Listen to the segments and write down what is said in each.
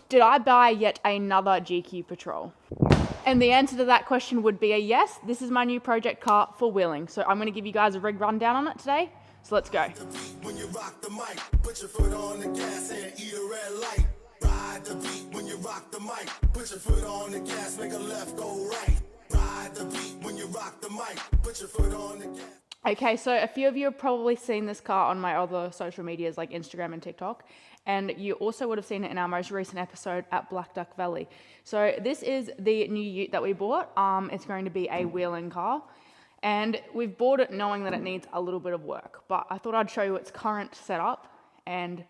Did I buy yet another GQ Patrol? And the answer to that question would be a yes. This is my new project car for wheeling. So I'm going to give you guys a rig rundown on it today. So let's go. When you rock the mic, put your foot on the gas and eat a red light. Ride the beat when you rock the mic, put your foot on the gas, make a left, go right. Ride the beat when you rock the mic, put your foot on the gas. Okay, so a few of you have probably seen this car on my other social medias like Instagram and TikTok, and you also would have seen it in our most recent episode at Black Duck Valley. So this is the new ute that we bought. It's going to be a wheeling car, and we've bought it knowing that it needs a little bit of work, but I thought I'd show you its current setup and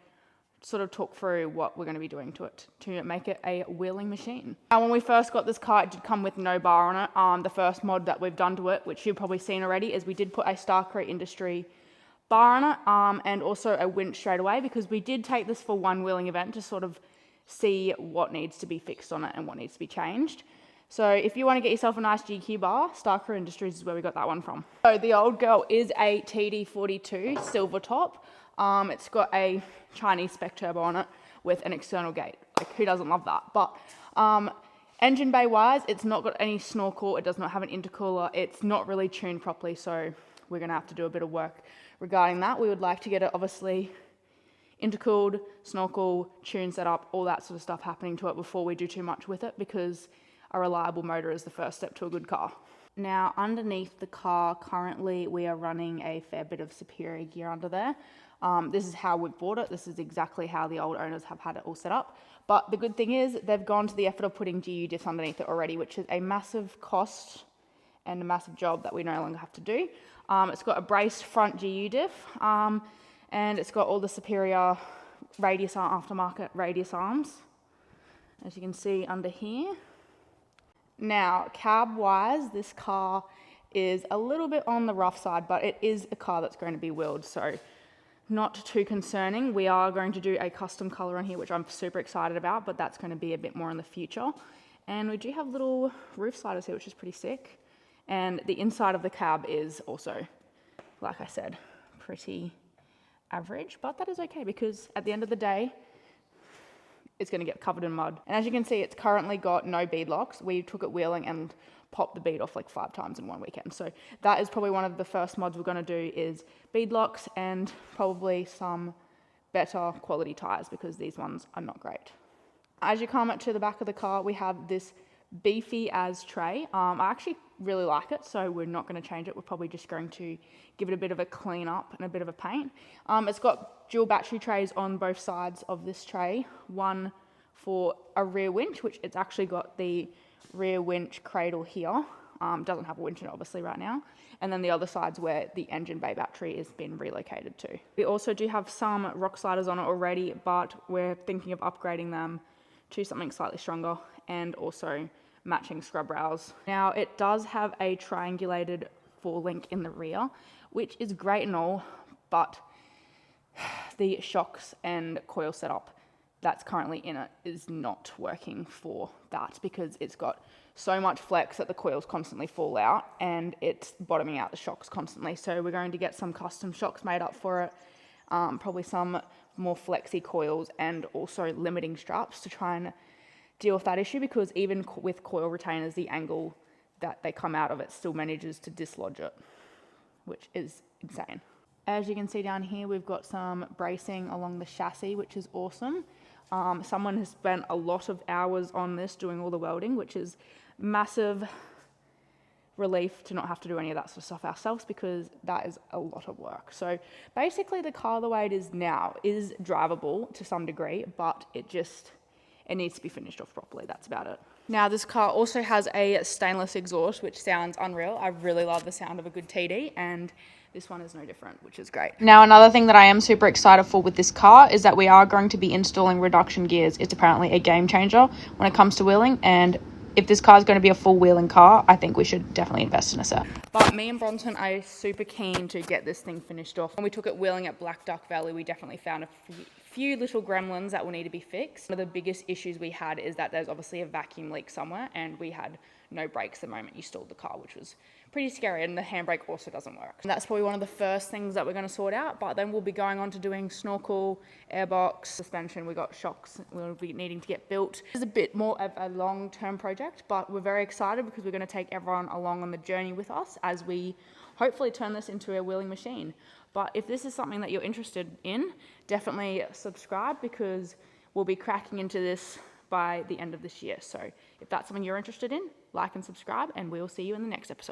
sort of talk through what we're going to be doing to it to make it a wheeling machine. Now, when we first got this car, it did come with no bar on it. The first mod that we've done to it, which you've probably seen already, is we did put a Starcrete Industry bar on it, and also a winch straight away, because we did take this for one wheeling event to sort of see what needs to be fixed on it and what needs to be changed. So if you want to get yourself a nice GQ bar, Starcrete Industries is where we got that one from. So the old girl is a TD42 silver top. It's got a Chinese spec turbo on it with an external gate. Like, who doesn't love that? But engine bay wise, it's not got any snorkel. It does not have an intercooler. It's not really tuned properly, so we're going to have to do a bit of work regarding that. We would like to get it obviously intercooled, snorkel, tune set up, all that sort of stuff happening to it before we do too much with it, because a reliable motor is the first step to a good car. Now, underneath the car, currently we are running a fair bit of superior gear under there. This is how we bought it. This is exactly how the old owners have had it all set up. But the good thing is they've gone to the effort of putting GU diffs underneath it already, which is a massive cost and a massive job that we no longer have to do. It's got a braced front GU diff, and it's got all the superior aftermarket radius arms, as you can see under here. Now, cab-wise, this car is a little bit on the rough side, but it is a car that's going to be wheeled, so not too concerning. We are going to do a custom colour on here, which I'm super excited about, but that's going to be a bit more in the future. And we do have little roof sliders here, which is pretty sick. And the inside of the cab is also, like I said, pretty average, but that is okay, because at the end of the day, it's going to get covered in mud. And as you can see, it's currently got no bead locks. We took it wheeling and popped the bead off like 5 times in one weekend. So that is probably one of the first mods we're going to do, is bead locks and probably some better quality tires, because these ones are not great. As you come up to the back of the car, we have this beefy as tray. I actually really like it, so we're not going to change it. We're probably just going to give it a bit of a clean up and a bit of a paint. It's got dual battery trays on both sides of this tray. One for a rear winch, which it's actually got the rear winch cradle here. Doesn't have a winch in it obviously right now. And then the other side's where the engine bay battery has been relocated to. We also do have some rock sliders on it already, but we're thinking of upgrading them to something slightly stronger, and also matching scrub rails. Now, it does have a triangulated 4-link in the rear, which is great and all, but the shocks and coil setup that's currently in it is not working for that, because it's got so much flex that the coils constantly fall out and it's bottoming out the shocks constantly. So we're going to get some custom shocks made up for it, probably some more flexy coils and also limiting straps to try and deal with that issue, because even with coil retainers, the angle that they come out of it still manages to dislodge it, which is insane. As you can see down here, we've got some bracing along the chassis, which is awesome. Someone has spent a lot of hours on this doing all the welding, which is massive relief to not have to do any of that sort of stuff ourselves, because that is a lot of work. So basically the car the way it is now is drivable to some degree, but it needs to be finished off properly. That's about it. Now, this car also has a stainless exhaust, which sounds unreal. I really love the sound of a good TD, and this one is no different, which is great. Now, another thing that I am super excited for with this car is that we are going to be installing reduction gears. It's apparently a game changer when it comes to wheeling, and if this car is going to be a full wheeling car, I think we should definitely invest in a set. But me and Bronson are super keen to get this thing finished off. When we took it wheeling at Black Duck Valley, we definitely found a few little gremlins that will need to be fixed. One of the biggest issues we had is that there's obviously a vacuum leak somewhere, and we had no brakes the moment you stalled the car, which was pretty scary, and the handbrake also doesn't work. And that's probably one of the first things that we're going to sort out, but then we'll be going on to doing snorkel, airbox, suspension. We got shocks we'll be needing to get built. It's a bit more of a long-term project, but we're very excited because we're going to take everyone along on the journey with us as we hopefully turn this into a wheeling machine. But if this is something that you're interested in, definitely subscribe, because we'll be cracking into this by the end of this year. So if that's something you're interested in, like and subscribe, and we'll see you in the next episode.